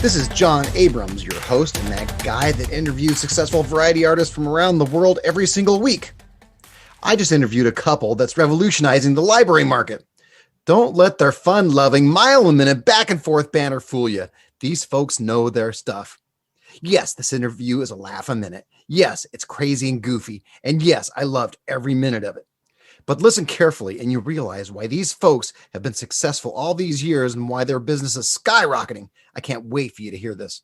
This is John Abrams, your host and that guy that interviews successful variety artists from around the world every single week. I just interviewed a couple that's revolutionizing the library market. Don't let their fun-loving, mile-a-minute, back-and-forth banter fool you. These folks know their stuff. Yes, this interview is a laugh a minute. Yes, it's crazy and goofy. And yes, I loved every minute of it. But listen carefully and you realize why these folks have been successful all these years and why their business is skyrocketing. I can't wait for you to hear this.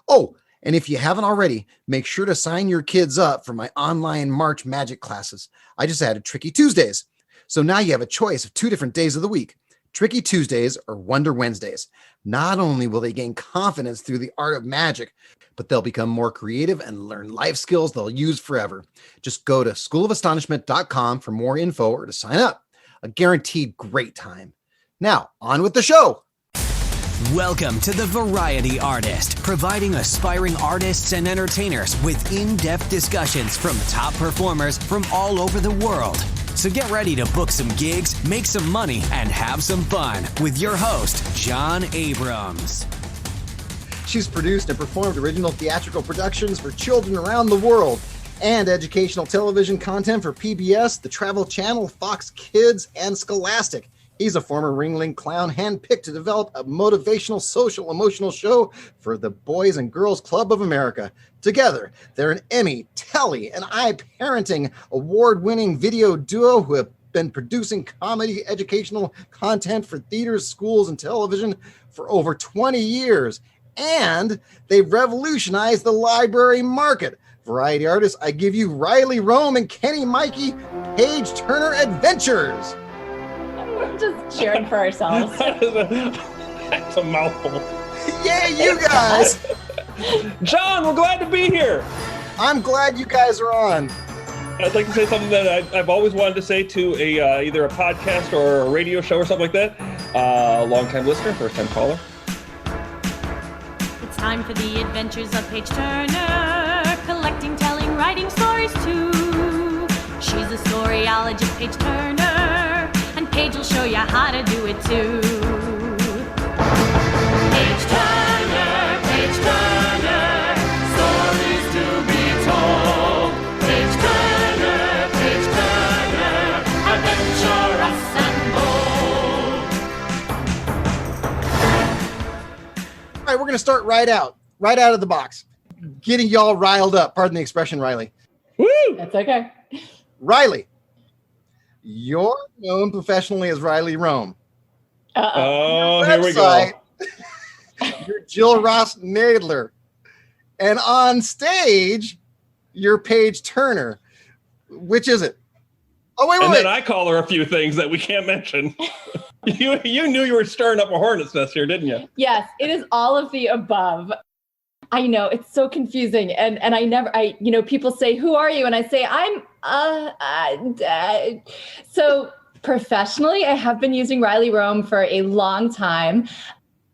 Oh, and if you haven't already, make sure to sign your kids up for my online March magic classes. I just added Tricky Tuesdays. So now you have a choice of 2 different days of the week, Tricky Tuesdays or Wonder Wednesdays. Not only will they gain confidence through the art of magic, but they'll become more creative and learn life skills they'll use forever. Just go to schoolofastonishment.com for more info or to sign up. A guaranteed great time. Now, on with the show. Welcome to The Variety Artist, providing aspiring artists and entertainers with in-depth discussions from top performers from all over the world. So get ready to book some gigs, make some money, and have some fun with your host, John Abrams. She's produced and performed original theatrical productions for children around the world and educational television content for PBS, the Travel Channel, Fox Kids, and Scholastic. He's a former Ringling Clown handpicked to develop a motivational, social, emotional show for the Boys and Girls Club of America. Together, they're an Emmy, Telly, and iParenting award-winning video duo who have been producing comedy educational content for theaters, schools, and television for over 20 years. And they've revolutionized the library market. Variety artists, I give you Riley Rome and Kenny Mikey, Paige Turner Adventures. We're just cheering for ourselves. That's a mouthful. Yeah, you guys. John, we're glad to be here. I'm glad you guys are on. I'd like to say something that I've always wanted to say to either a podcast or a radio show or something like that. Long-time listener, first-time caller. It's time for the adventures of Paige Turner, collecting, telling, writing stories too. She's a storyologist, Paige Turner, and Paige will show you how to do it too. Paige Turner, stories to be told. Paige Turner, adventurous and bold. All right, we're going to start right out of the box. Getting y'all riled up. Pardon the expression, Riley. Woo! That's okay. Riley, you're known professionally as Riley Rome. Oh, here we go. Website, you're Jill Ross Nadler. And on stage, you're Paige Turner. Which is it? Oh, wait. Then I call her a few things that we can't mention. You knew you were stirring up a hornet's nest here, didn't you? Yes, it is all of the above. I know it's so confusing. And people say, who are you? And I say, so professionally, I have been using Riley Rome for a long time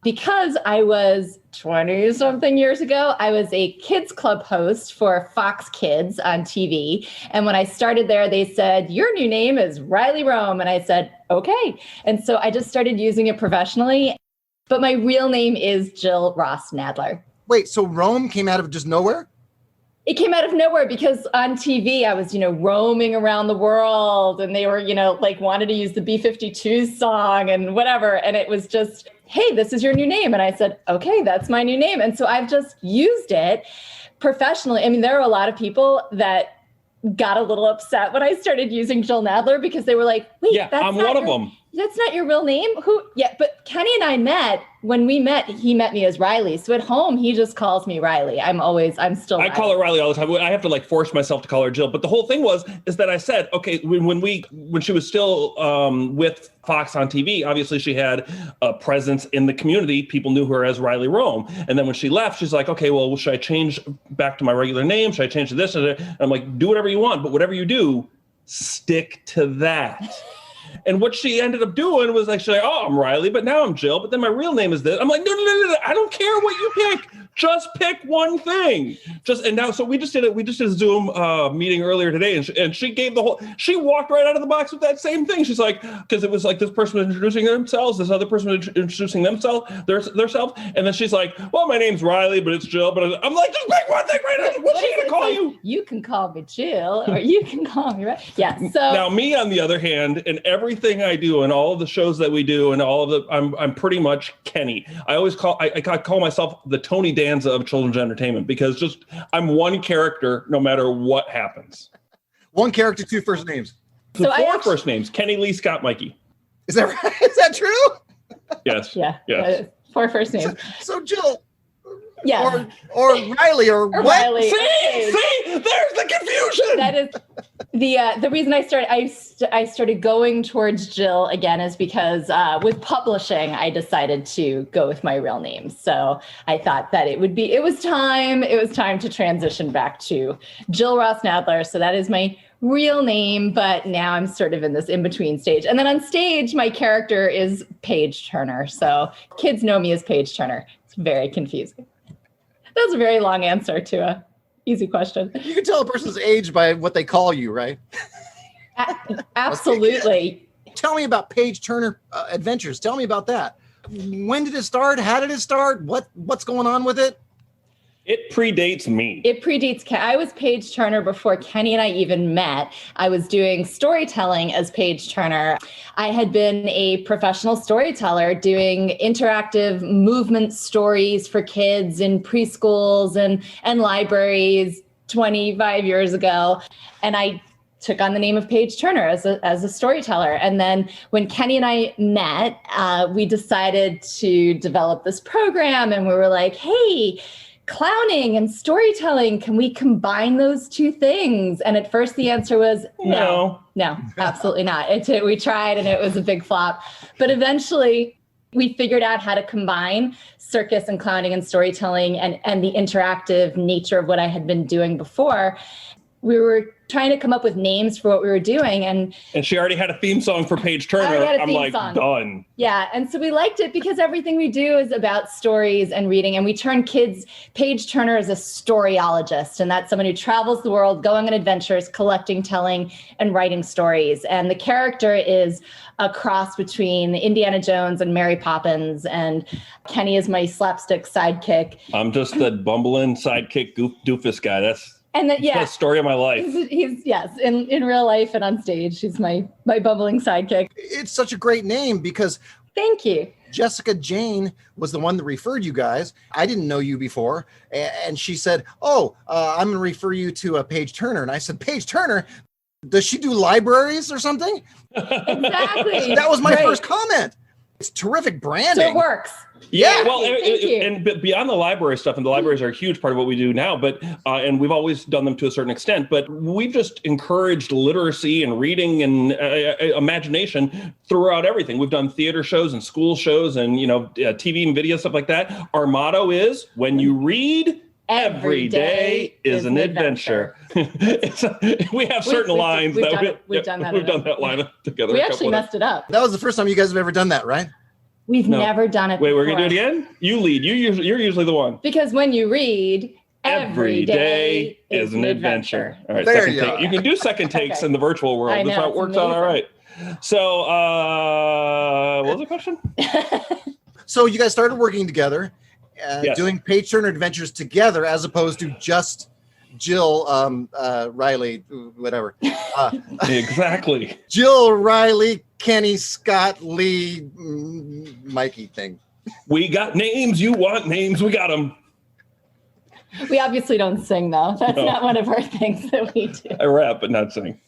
because I was 20 something years ago. I was a kids club host for Fox Kids on TV. And when I started there, they said, your new name is Riley Rome. And I said, okay. And so I just started using it professionally. But my real name is Jill Ross Nadler. Wait, so Rome came out of just nowhere? It came out of nowhere because on TV, I was, roaming around the world and they were, wanted to use the B-52s song and whatever. And it was just, hey, this is your new name. And I said, okay, that's my new name. And so I've just used it professionally. I mean, there are a lot of people that got a little upset when I started using Jill Nadler because they were like, wait, yeah, I'm one of them. That's not your real name? Who? Yeah, but Kenny and I met. When we met, he met me as Riley. So at home, he just calls me Riley. I'm still I call her Riley all the time. I have to force myself to call her Jill. But the whole thing is that I said, okay, when she was still with Fox on TV, obviously she had a presence in the community. People knew her as Riley Rome. And then when she left, she's like, okay, well, should I change back to my regular name? Should I change to this? And I'm like, do whatever you want. But whatever you do, stick to that. And what she ended up doing was like, she's like, oh, I'm Riley, but now I'm Jill, but then my real name is this. I'm like, no. I don't care what you pick. Just pick one thing. So we just did a Zoom meeting earlier today, and she gave she walked right out of the box with that same thing. She's like, because it was like this person was introducing themselves, this other person was introducing themselves, and then she's like, well, my name's Riley, but it's Jill. But I'm like, just pick one thing right now. What's she gonna call you? You can call me Jill, or you can call me Riley. Yeah. So now me, on the other hand, in everything I do and all of the shows that we do and all of the, I'm pretty much Kenny. I always call myself the Tony Danza of children's entertainment, because I'm one character no matter what happens. One character, two first names. So four first names: Kenny, Lee, Scott, Mikey. Is that right? Is that true? Yes. Yeah. Yes. 4 first names. So Jill. Yeah. Or Riley or what? Riley. See, there's the confusion. That is the reason I started going towards Jill again is because with publishing, I decided to go with my real name. So I thought that it was time to transition back to Jill Ross Nadler. So that is my real name, but now I'm sort of in this in-between stage. And then on stage, my character is Paige Turner. So kids know me as Paige Turner. It's very confusing. That was a very long answer to a easy question. You can tell a person's age by what they call you, right? Absolutely. Tell me about Paige Turner Adventures. Tell me about that. When did it start? How did it start? What's going on with it? It predates me. It predates I was Paige Turner before Kenny and I even met. I was doing storytelling as Paige Turner. I had been a professional storyteller doing interactive movement stories for kids in preschools and libraries 25 years ago. And I took on the name of Paige Turner as a storyteller. And then when Kenny and I met, we decided to develop this program, and we were like, hey, clowning and storytelling, can we combine those two things? And at first the answer was no, absolutely not. We tried, and it was a big flop. But eventually we figured out how to combine circus and clowning and storytelling and the interactive nature of what I had been doing before. We were trying to come up with names for what we were doing. And she already had a theme song for Paige Turner. I'm like, done. Yeah. And so we liked it because everything we do is about stories and reading. And we turn kids, Paige Turner is a storyologist. And that's someone who travels the world, going on adventures, collecting, telling, and writing stories. And the character is a cross between Indiana Jones and Mary Poppins. And Kenny is my slapstick sidekick. I'm just the bumbling sidekick doofus guy. That's the story of my life. He's in real life and on stage, he's my bumbling sidekick. It's such a great name because thank you. Jessica Jane was the one that referred you guys. I didn't know you before. And she said, I'm going to refer you to Paige Turner. And I said, Paige Turner? Does she do libraries or something? Exactly. That was my first comment. It's terrific branding. So it works. Yeah, well, and beyond the library stuff, and the libraries are a huge part of what we do now, but and we've always done them to a certain extent, but we've just encouraged literacy and reading and imagination throughout everything. We've done theater shows and school shows and, TV and video, stuff like that. Our motto is, when you read, every day is an adventure. We have certain lines that we've done that line together. We actually messed it up. That was the first time you guys have ever done that, right? We've never done it before. Wait, we're going to do it again? You lead. You're usually the one. Because when you read, every day is an adventure. All right, there second take. You can do second takes in the virtual world. I know, That's how it works out all right. So, what was the question? So you guys started working together, Yes. doing Paige Turner Adventures together as opposed to just Jill, Riley, whatever. Exactly. Jill, Riley, Kenny, Scott, Lee, Mikey thing. We got names. You want names. We got them. We obviously don't sing, though. That's not one of our things that we do. I rap, but not sing.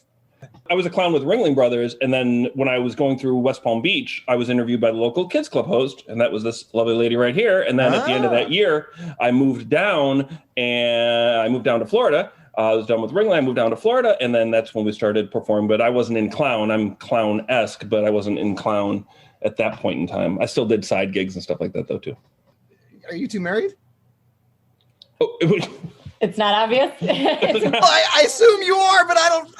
I was a clown with Ringling Brothers, and then when I was going through West Palm Beach, I was interviewed by the local kids club host, and that was this lovely lady right here. And then at the end of that year, I moved down to Florida. I was done with Ringling. I moved down to Florida, and then that's when we started performing. But I wasn't in clown. I'm clown-esque, but I wasn't in clown at that point in time. I still did side gigs and stuff like that, though, too. Are you two married? Oh, It's not obvious. Well, I assume you are, but I don't.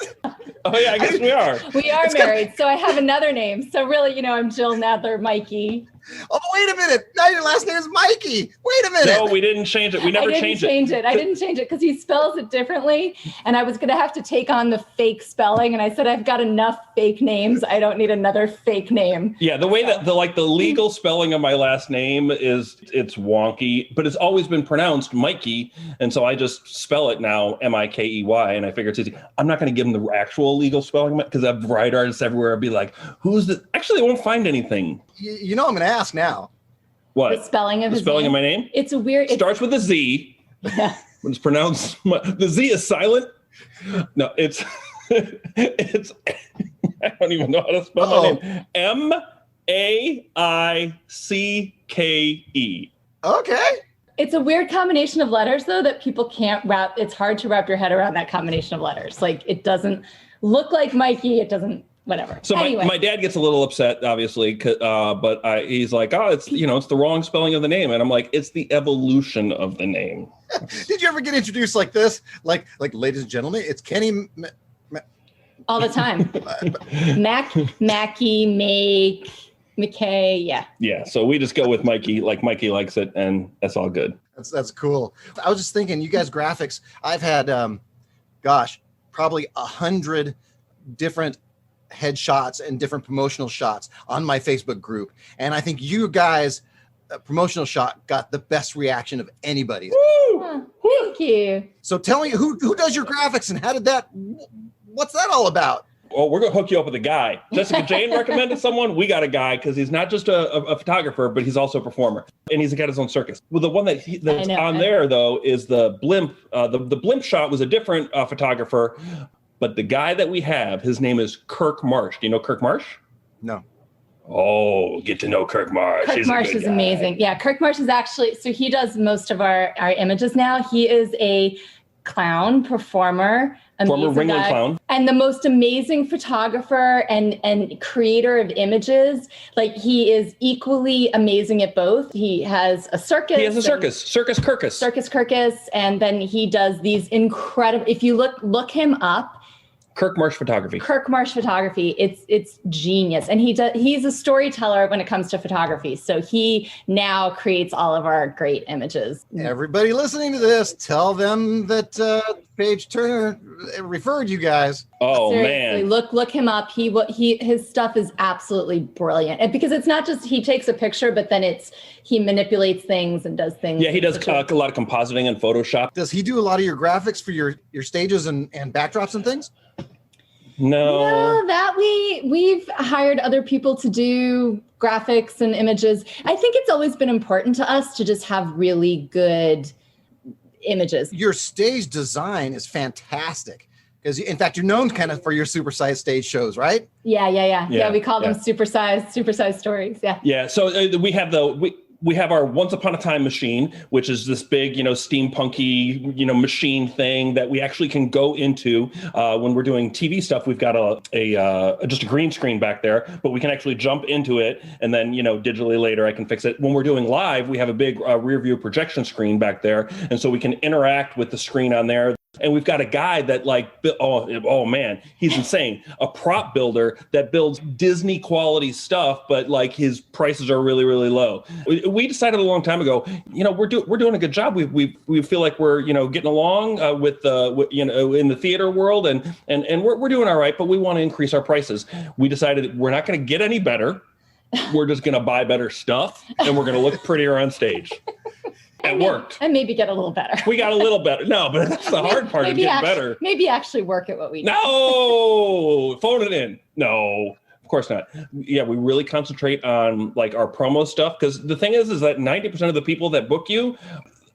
Oh, yeah, I guess we are. We are married. So I have another name. So really, I'm Jill Nadler Mikey. Oh, wait a minute. Now your last name is Mikey. Wait a minute. No, we didn't change it. We never changed it. I didn't change it because he spells it differently. And I was going to have to take on the fake spelling. And I said, I've got enough fake names. I don't need another fake name. Yeah, the way that the legal spelling of my last name it's wonky, but it's always been pronounced Mikey. And so I just spell it now Mikey. And I figure it's easy. I'm not going to give them the actual legal spelling because I have variety artists everywhere. I'd be like, who's the... Actually, they won't find anything. I'm going to ask now. What? The spelling of my name? It's a weird... Starts with a Z. Yeah. When it's pronounced... The Z is silent. No, it's... it's... I don't even know how to spell my name. Maicke. Okay. It's a weird combination of letters, though, that people can't wrap... It's hard to wrap your head around that combination of letters. Like, it doesn't look like Mikey. It doesn't... Whatever. So anyway. my dad gets a little upset, obviously, but he's like, oh, it's it's the wrong spelling of the name, and I'm like, it's the evolution of the name. Did you ever get introduced like this, like ladies and gentlemen, it's Kenny? All the time. Mackie, Make, McKay, yeah. Yeah. So we just go with Mikey, like Mikey likes it, and that's all good. That's cool. I was just thinking, you guys graphics. I've had, probably 100 different headshots and different promotional shots on my Facebook group. And I think you guys promotional shot got the best reaction of anybody. Oh, thank you. So tell me who does your graphics and what's that all about? Well, we're going to hook you up with a guy. Jessica Jane recommended someone. We got a guy because he's not just a photographer, but he's also a performer. And he's got his own circus. Well, the one that's there, though, is the blimp. The blimp shot was a different photographer. But the guy that we have, his name is Kirk Marsh. Do you know Kirk Marsh? No. Oh, get to know Kirk Marsh. Kirk Marsh is amazing. Yeah, Kirk Marsh is actually, so he does most of our images now. He is a clown performer. Former Ringling Clown. And the most amazing photographer and creator of images. Like, he is equally amazing at both. He has a circus. He has a circus. Circus Kirkus. Circus Kirkus. And then he does these incredible, if you look him up, Kirk Marsh Photography. Kirk Marsh Photography. It's genius. And he's a storyteller when it comes to photography. So he now creates all of our great images. Everybody listening to this, tell them that Paige Turner referred you guys. Oh, seriously, man. Look him up. His stuff is absolutely brilliant. And because it's not just he takes a picture, but then he manipulates things and does things. Yeah, he does a lot of compositing and Photoshop. Does he do a lot of your graphics for your stages and backdrops and things? No, that we've hired other people to do graphics and images. I think it's always been important to us to just have really good images. Your stage design is fantastic because, in fact, you're known kind of for your supersized stage shows, right? Yeah. We call them supersized stories. Yeah. Yeah. So we have we have our Once Upon a Time machine, which is this big, steampunky, machine thing that we actually can go into when we're doing TV stuff. We've got just a green screen back there, but we can actually jump into it, and then digitally later I can fix it. When we're doing live, we have a big rear view projection screen back there, and so we can interact with the screen on there. And we've got a guy that oh man, he's insane. A prop builder that builds Disney quality stuff, but his prices are really, really low. We decided a long time ago, we're doing a good job. We feel like we're getting along in the theater world, and we're doing all right, but we want to increase our prices. We decided that we're not going to get any better. We're just going to buy better stuff, and we're going to look prettier on stage. It worked. And maybe get a little better. We got a little better. No, but that's the hard part of getting better. Maybe actually work at what we do. No, phone it in. No, of course not. Yeah, we really concentrate on our promo stuff, because the thing is that 90% of the people that book you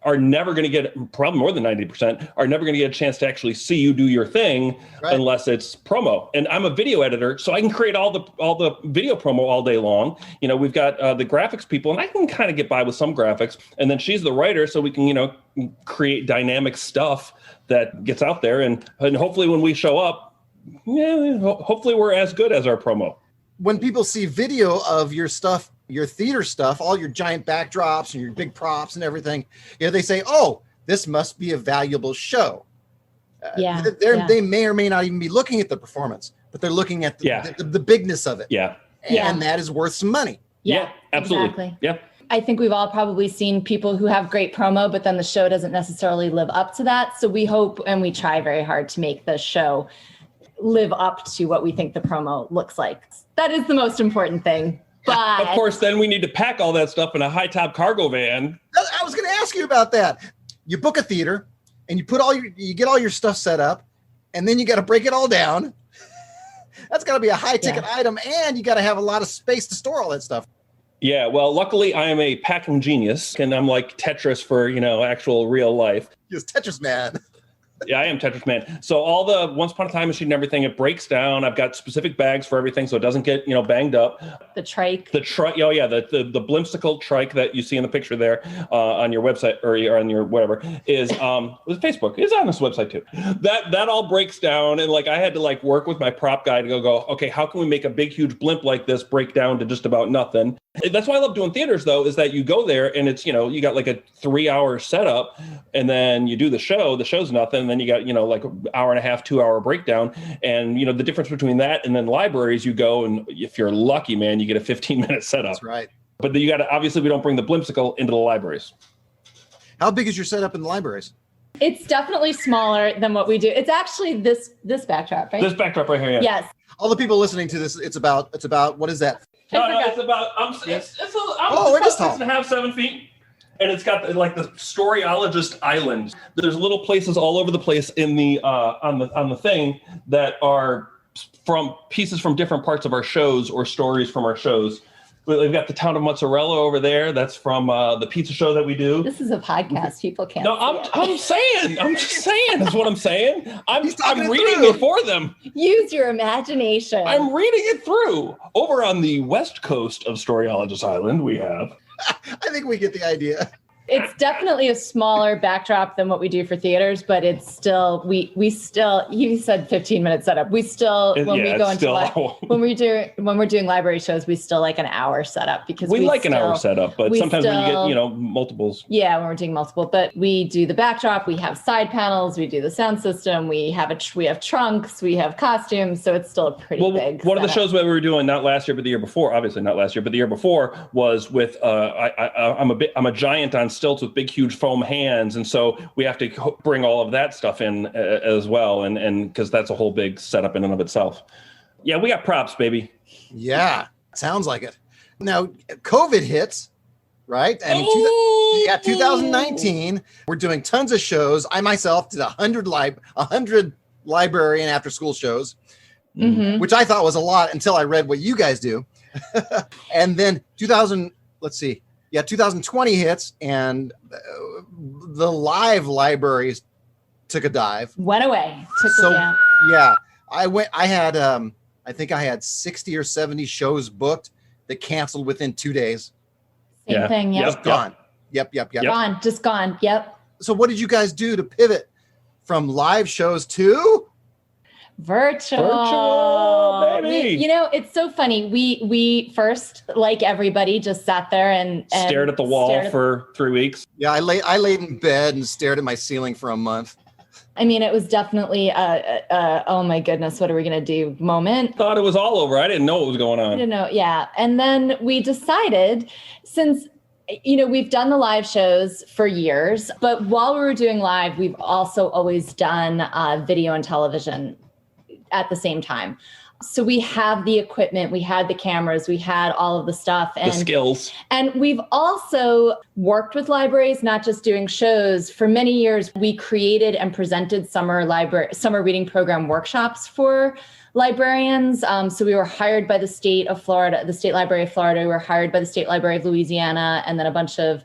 are never going to get, probably more than 90%, are never going to get a chance to actually see you do your thing, right, unless it's promo. And I'm a video editor, so I can create all the video promo all day long. We've got the graphics people, and I can kind of get by with some graphics. And then she's the writer, so we can, create dynamic stuff that gets out there. And hopefully when we show up, hopefully we're as good as our promo. When people see video of your stuff, your theater stuff, all your giant backdrops and your big props and everything, they say, oh, this must be a valuable show. They may or may not even be looking at the performance, but they're looking at the bigness of it. Yeah. And that is worth some money. Yeah, absolutely. Exactly. Yeah. I think we've all probably seen people who have great promo, but then the show doesn't necessarily live up to that. So we hope and we try very hard to make the show live up to what we think the promo looks like. That is the most important thing. But of course, then we need to pack all that stuff in a high top cargo van. I was going to ask you about that. You book a theater and you get all your stuff set up, and then you got to break it all down. That's got to be a high ticket item, and you got to have a lot of space to store all that stuff. Yeah, well, luckily I am a packing genius, and I'm like Tetris for, actual real life. He's Tetris man. Yeah, I am Tetris man. So all the Once Upon a Time machine and everything, it breaks down. I've got specific bags for everything so it doesn't get, banged up. The trike. The blimsticle trike that you see in the picture there on your website or on your whatever is with Facebook. It's on this website too. That all breaks down, and I had to work with my prop guy to go, okay, how can we make a big huge blimp like this break down to just about nothing? That's why I love doing theaters though, is that you go there and it's, you got a 3-hour setup, and then you do the show's nothing, and then you got, an hour and a half, 2-hour breakdown. And, the difference between that and then libraries, you go and if you're lucky, man, you get a 15-minute setup. That's right. But then you got to, obviously we don't bring the blimsticle into the libraries. How big is your setup in the libraries? It's definitely smaller than what we do. It's actually this backdrop, right? This backdrop right here, yeah. Yes. All the people listening to this, it's about, what is that? No, it's about, it's 6.5, 7 feet. And it's got the Storyologist island. There's little places all over the place in the on the thing that are from pieces from different parts of our shows or stories from our shows. We've got the town of Mozzarella over there. That's from the pizza show that we do. This is a podcast. People can't. No, I'm saying. I'm just saying. That's what I'm saying. I'm reading it for them. Use your imagination. I'm reading it through. Over on the west coast of Storyologist Island, we have. I think we get the idea. It's definitely a smaller backdrop than what we do for theaters, but it's still, we still, you said 15-minute setup. We still, when we're doing library shows, we still like an hour setup because we like an hour setup, but sometimes when you get, multiples. Yeah, when we're doing multiple, but we do the backdrop, we have side panels, we do the sound system, we have trunks, we have costumes. So it's still a pretty big one of the setup. shows that we were doing, not last year, but the year before, obviously not last year, but the year before was with, I'm a giant on stilts with big, huge foam hands. And so we have to bring all of that stuff in as well. And because that's a whole big setup in and of itself. Yeah, we got props, baby. Yeah, sounds like it. Now, COVID hits, right? I mean, 2019, we're doing tons of shows. I myself did 100 library and after school shows, which I thought was a lot until I read what you guys do. And then 2020 hits, and the live libraries took a dive. Went away. Yeah, I think I had 60 or 70 shows booked that canceled within 2 days. Same thing. Yep. Just gone. Yep. Gone. Just gone. Yep. So what did you guys do to pivot from live shows to virtual, baby? It's so funny. We first, like everybody, just sat there and stared at the wall for 3 weeks. Yeah, I laid in bed and stared at my ceiling for a month. I mean, it was definitely oh my goodness, what are we going to do moment. Thought it was all over. I didn't know what was going on. I didn't know. Yeah. And then we decided, since we've done the live shows for years, but while we were doing live, we've also always done video and television at the same time. So we have the equipment, we had the cameras, we had all of the stuff and the skills. And we've also worked with libraries, not just doing shows. For many years, we created and presented summer reading program workshops for librarians. So we were hired by the state of Florida, the State Library of Florida. We were hired by the State Library of Louisiana, and then a bunch of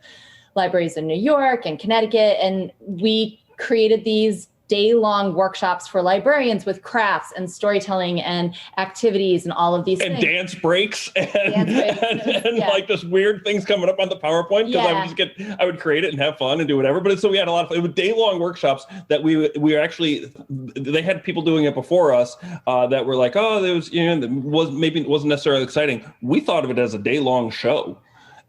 libraries in New York and Connecticut. And we created these day-long workshops for librarians with crafts and storytelling and activities and all of these things. And dance breaks and like just weird things coming up on the PowerPoint because I would create it and have fun and do whatever. But so we had a lot of, it was day-long workshops that we were actually, they had people doing it before us that were like, oh, there was, wasn't necessarily exciting. We thought of it as a day-long show.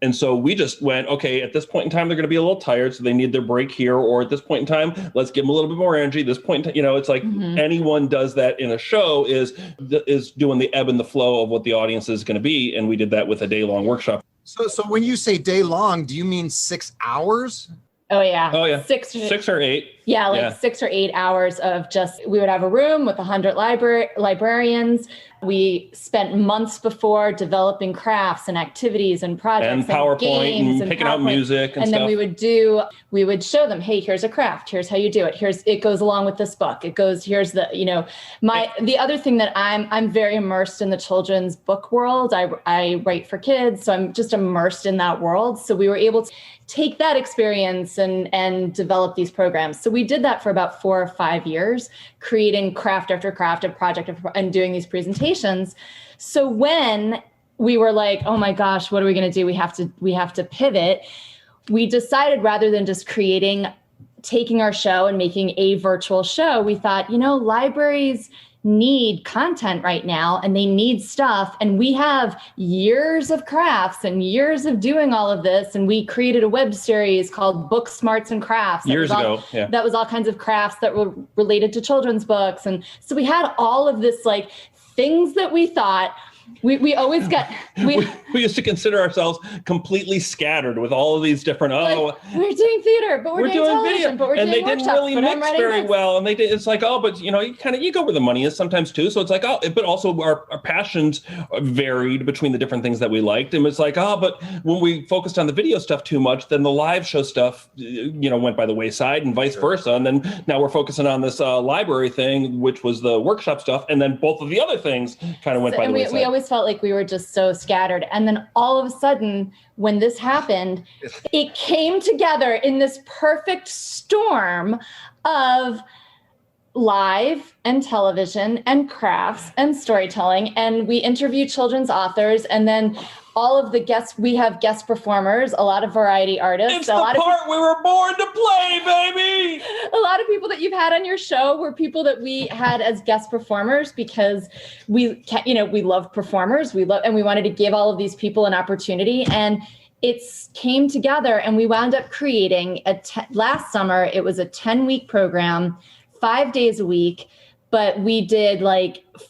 And so we just went, okay, at this point in time, they're going to be a little tired, so they need their break here. Or at this point in time, let's give them a little bit more energy. This point, it's like anyone does that in a show is doing the ebb and the flow of what the audience is going to be. And we did that with a day-long workshop. So when you say day long, do you mean 6 hours? Oh yeah. 6 or 8. Yeah, 6 or 8 hours of we would have a room with 100 librarians. We spent months before developing crafts and activities and projects and PowerPoint games and picking out music and stuff. Then we would show them, hey, here's a craft. Here's how you do it. It goes along with this book. Here's the other thing that I'm very immersed in the children's book world. I write for kids, so I'm just immersed in that world. So we were able to take that experience and develop these programs. So we did that for about 4 or 5 years, creating craft after craft and project and doing these presentations. So when we were like, oh my gosh, what are we going to do? We have to pivot. We decided rather than just taking our show and making a virtual show, we thought, libraries need content right now and they need stuff. And we have years of crafts and years of doing all of this. And we created a web series called Book Smarts and Crafts. Years ago. Yeah. That was all kinds of crafts that were related to children's books. And so we had all of this things that we thought we always got. We used to consider ourselves completely scattered with all of these different. We're doing theater, but we're doing television, video, but we're and doing they didn't really mix very well. And it's like, but you go where the money is sometimes too. So it's like, but also our passions varied between the different things that we liked. And it's like, but when we focused on the video stuff too much, then the live show stuff, went by the wayside, and vice versa. And then now we're focusing on this library thing, which was the workshop stuff, and then both of the other things kind of went by the wayside. We always felt like we were just so scattered. And then all of a sudden, when this happened, it came together in this perfect storm of live and television and crafts and storytelling. And we interview children's authors, and then all of the guests, we have guest performers, a lot of variety artists. It's the part we were born to play, baby. A lot of people that you've had on your show were people that we had as guest performers because we love performers. And we wanted to give all of these people an opportunity. And it came together, and we wound up creating last summer, it was a 10-week program, 5 days a week. But we did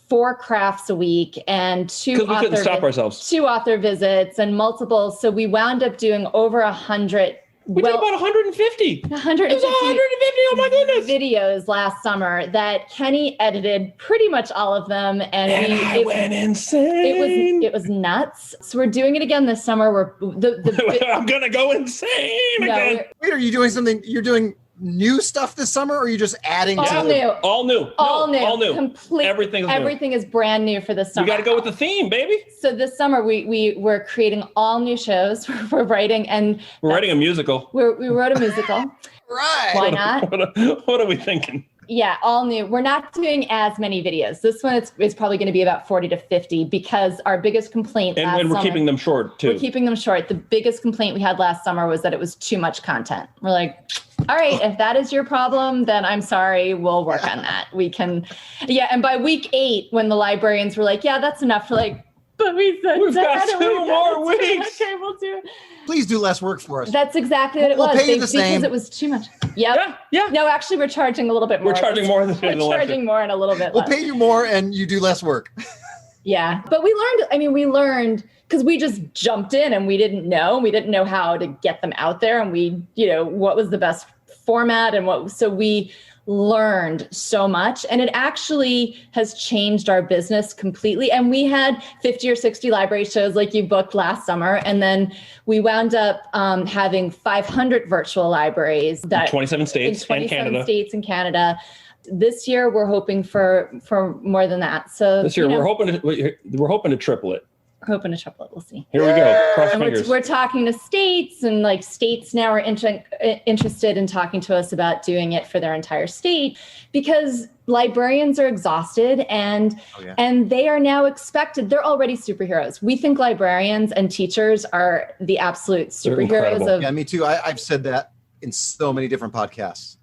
4 crafts a week and 2 author visits and multiple. So we wound up doing over 100. We did about 150. 150. It was 150. Oh my goodness. Videos last summer that Kenny edited pretty much all of them. And I went insane. It was nuts. So we're doing it again this summer. I'm going to go insane again. Wait, are you doing something? You're doing new stuff this summer, or are you just adding all new? Complete. Everything is brand new for this summer. We got to go with the theme, baby. So this summer we were creating all new shows. We're writing a musical. We wrote a musical. Right. Why not? What are we thinking? Yeah, all new. We're not doing as many videos. This one is probably going to be about 40 to 50 because our biggest complaint last summer. And we're keeping them short too. We're keeping them short. The biggest complaint we had last summer was that it was too much content. We're like, all right, if that is your problem, then I'm sorry, we'll work on that. We can, and by week 8, when the librarians were like, yeah, that's enough, we're like, but we've got 2 more weeks. Okay, we'll do it. Please do less work for us. That's exactly what it was. We'll pay you the same. Because it was too much. Yep. Yeah. No, actually, we're charging a little bit more. We're charging more than we're charging more and a little bit less. We'll pay you more and you do less work. Yeah. But we learned because we just jumped in and we didn't know how to get them out there, and we, what was the best format so we learned so much, and it actually has changed our business completely. And we had 50 or 60 library shows like you booked last summer, and then we wound up having 500 virtual libraries in 27 states and Canada. This year we're hoping for more than that. So this year we're hoping to triple it. Hoping to triple it. We'll see. Here we go. Cross fingers. We're talking to states, and states now are interested in talking to us about doing it for their entire state, because librarians are exhausted and they are now expected. They're already superheroes. We think librarians and teachers are the absolute superheroes of. Yeah, me too. I've said that in so many different podcasts.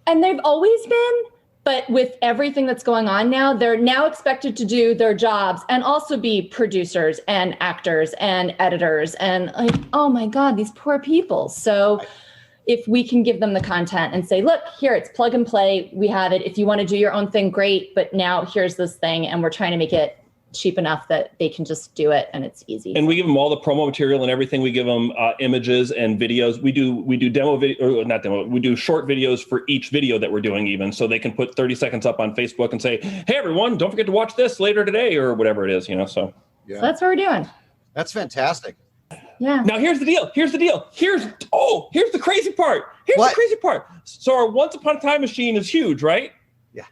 And they've always been. But with everything that's going on now, they're now expected to do their jobs and also be producers and actors and editors and like, oh my God, these poor people. So if we can give them the content and say, look, here, it's plug and play. We have it. If you want to do your own thing, great. But now here's this thing. And we're trying to make it cheap enough that they can just do it and it's easy. And we give them all the promo material and everything. We give them images and videos. We do demo video, or not demo. We do short videos for each video that we're doing, even so they can put 30 seconds up on Facebook and say, "Hey everyone, don't forget to watch this later today," or whatever it is, you know. So yeah, so that's what we're doing. That's fantastic. Yeah. Now here's the deal. Here's the crazy part. The crazy part. So our Once Upon a Time machine is huge, right? Yeah.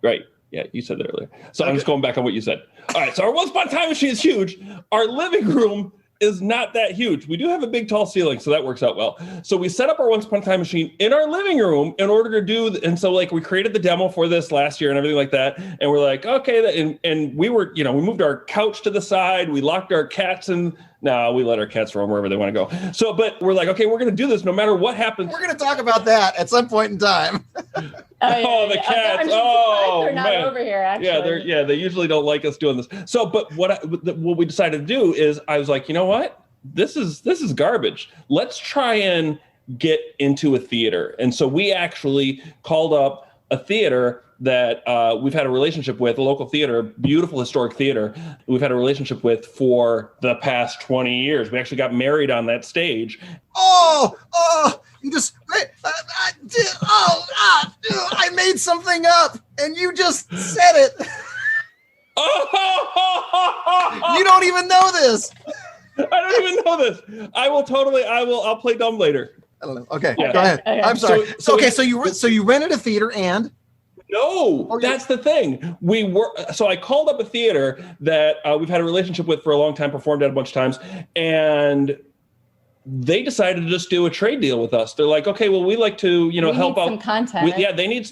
Right. Yeah, you said that earlier. So I'm just going back on what you said. All right, so our Once Upon a Time machine is huge. Our living room is not that huge. We do have a big, tall ceiling, so that works out well. So we set up our Once Upon a Time machine in our living room in order to do, and so like we created the demo for this last year and everything like that. And we're like, okay, and we were, we moved our couch to the side. We locked our cats in. No, we let our cats roam wherever they want to go. So, but we're like, okay, we're going to do this no matter what happens. We're going to talk about that at some point in time. The cats. I'm they're not man. Over here, actually. They usually don't like us doing this. So, but what we decided to do is I was like, you know what? This is garbage. Let's try and get into a theater. And so we actually called up a theater that we've had a relationship with, a local theater, beautiful historic theater we've had a relationship with for the past 20 years. We actually got married on that stage. You just, I made something up and you just said it. You don't even know this. I don't even know this. I'll play dumb later. I don't know. Okay, Yeah. Go ahead. Okay. I'm sorry. So you rented a theater and? No, that's the thing. So I called up a theater that we've had a relationship with for a long time, performed at a bunch of times, and they decided to just do a trade deal with us. They're like, okay, well, we like to, help out. Some content.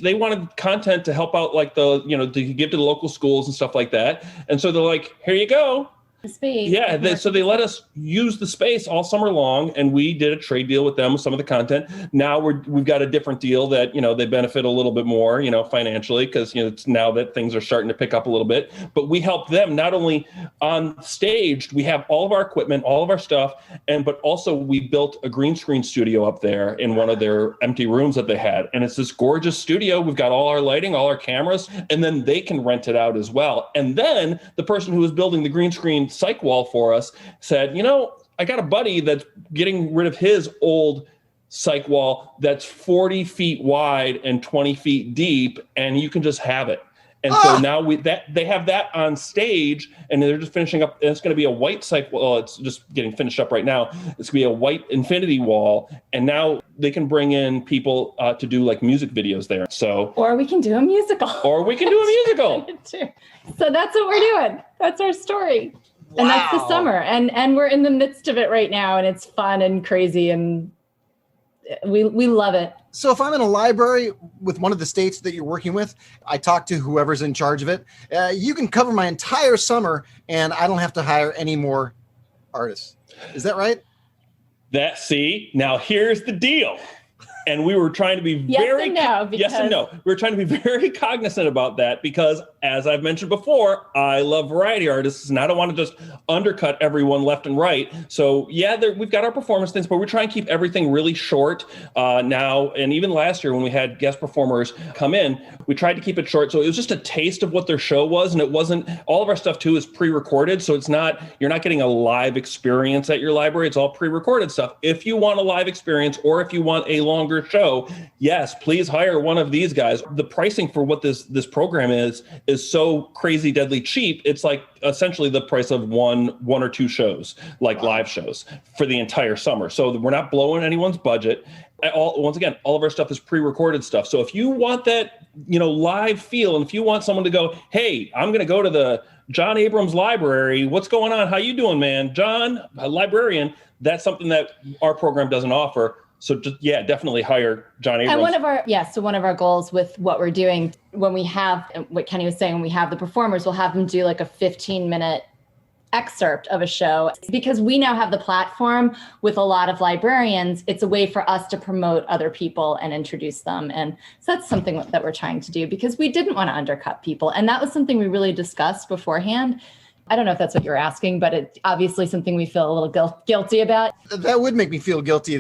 They wanted content to help out, like to give to the local schools and stuff like that. And so they're like, here you go. Space. Yeah, so they let us use the space all summer long, and we did a trade deal with them with some of the content. Now we've got a different deal that they benefit a little bit more, financially, because it's now that things are starting to pick up a little bit. But we help them not only on stage. We have all of our equipment, all of our stuff, but also we built a green screen studio up there in one of their empty rooms that they had, and it's this gorgeous studio. We've got all our lighting, all our cameras, and then they can rent it out as well. And then the person who was building the green screen psych wall for us said, I got a buddy that's getting rid of his old psych wall that's 40 feet wide and 20 feet deep, and you can just have it. And so now they have that on stage, and they're just finishing up. And it's going to be a white psych wall. It's just getting finished up right now. It's going to be a white infinity wall, and now they can bring in people to do like music videos there. So, or we can do a musical. So that's what we're doing. That's our story. Wow. And that's the summer, and we're in the midst of it right now, and it's fun and crazy, and we love it. So if I'm in a library with one of the states that you're working with, I talk to whoever's in charge of it. You can cover my entire summer, and I don't have to hire any more artists. Is that right? Now here's the deal. And we were trying to be yes and no. We were trying to be very cognizant about that because, as I've mentioned before, I love variety artists, and I don't want to just undercut everyone left and right. So we've got our performance things, but we're trying to keep everything really short now. And even last year when we had guest performers come in, we tried to keep it short. So it was just a taste of what their show was, and it wasn't. All of our stuff too is pre-recorded, so you're not getting a live experience at your library. It's all pre-recorded stuff. If you want a live experience, or if you want a longer show, yes, please hire one of these guys. The pricing for what this program is so crazy deadly cheap. It's like essentially the price of one or two shows, like live shows for the entire summer. So we're not blowing anyone's budget. Once again, all of our stuff is pre-recorded stuff. So if you want that, live feel, and if you want someone to go, hey, I'm going to go to the John Abrams Library. What's going on? How you doing, man? John, a librarian. That's something that our program doesn't offer. So definitely hire John Abrams. And one of our goals with what we're doing, when we have, what Kenny was saying, when we have the performers, we'll have them do like a 15-minute excerpt of a show. Because we now have the platform with a lot of librarians, it's a way for us to promote other people and introduce them. And so that's something that we're trying to do, because we didn't want to undercut people. And that was something we really discussed beforehand. I don't know if that's what you're asking, but it's obviously something we feel a little guilty about. That would make me feel guilty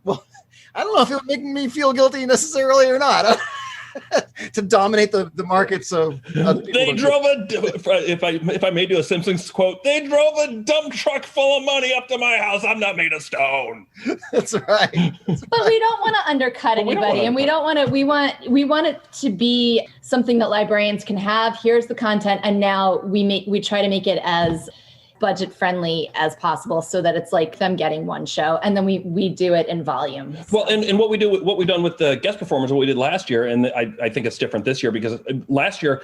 well, I don't know if it would make me feel guilty necessarily or not. To dominate the market, so they drove if I may do a Simpsons quote, they drove a dump truck full of money up to my house. I'm not made of stone. That's right. But we don't want to undercut anybody, and we want it to be something that librarians can have. Here's the content, and now we try to make it as budget friendly as possible, so that it's like them getting one show, and then we do it in volume. Well, and what we've done with the guest performers, what we did last year, and I think it's different this year, because last year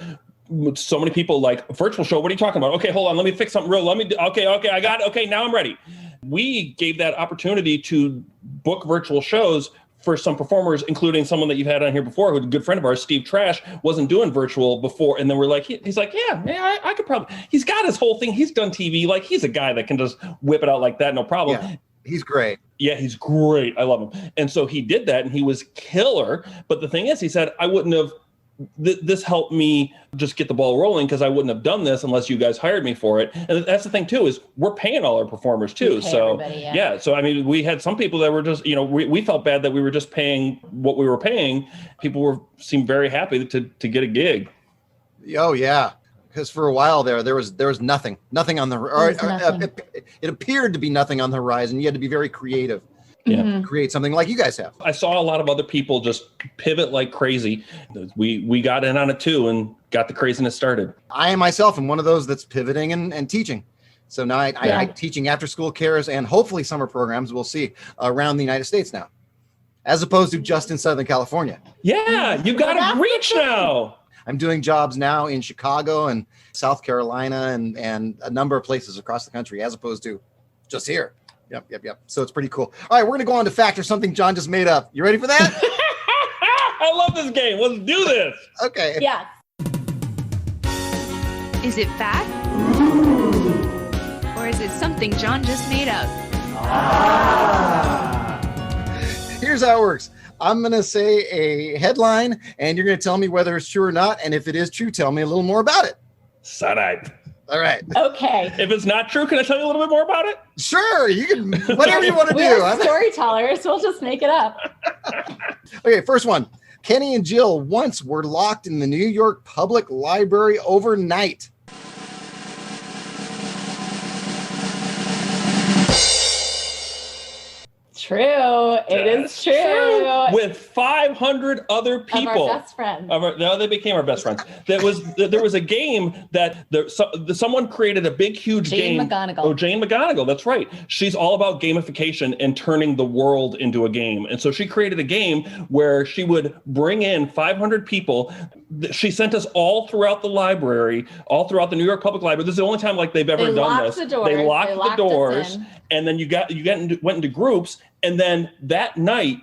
so many people like, virtual show, what are you talking about? Okay, hold on, let me fix something real. Okay, I got it. Okay, now I'm ready. We gave that opportunity to book virtual shows for some performers, including someone that you've had on here before, who's a good friend of ours, Steve Trash, wasn't doing virtual before. And then we're like, he's like, yeah, I could probably, he's got his whole thing. He's done TV. Like, he's a guy that can just whip it out like that. No problem. Yeah, he's great. Yeah, he's great. I love him. And so he did that, and he was killer. But the thing is, he said, I wouldn't have, this helped me just get the ball rolling, because I wouldn't have done this unless you guys hired me for it. And that's the thing too, is we're paying all our performers too. So yeah. So I mean, we had some people that were just, we felt bad that we were just paying what we were paying. People seemed very happy to get a gig. Oh yeah. Because for a while there was nothing on the it appeared to be nothing on the horizon. You had to be very creative. Yeah, create something like you guys have. I saw a lot of other people just pivot like crazy. We got in on it too and got the craziness started. I myself am one of those that's pivoting and teaching. So now I'm teaching after school cares and hopefully summer programs, we'll see, around the United States now, as opposed to just in Southern California. Yeah, you got to reach now. I'm doing jobs now in Chicago and South Carolina and a number of places across the country, as opposed to just here. Yep. So it's pretty cool. All right, we're going to go on to fact or something John just made up. You ready for that? I love this game. Let's do this. Okay. Yeah. Is it fact? Or is it something John just made up? Here's how it works. I'm going to say a headline, and you're going to tell me whether it's true or not. And if it is true, tell me a little more about it. Side-eye. All right. Okay. If it's not true, can I tell you a little bit more about it? Sure. You can, whatever you want to do. We're storytellers. We'll just make it up. Okay. First one. Kenny and Jill once were locked in the New York Public Library overnight. True. It is true. With 500 other people. Of our best friends. No, they became our best friends. There was a game that someone created a big, huge game. Jane McGonigal. Oh, Jane McGonigal. That's right. She's all about gamification and turning the world into a game. And so she created a game where she would bring in 500 people. She sent us all throughout the library, all throughout the New York Public Library. This is the only time they've ever done this. They locked the doors. And then went into groups. And then that night,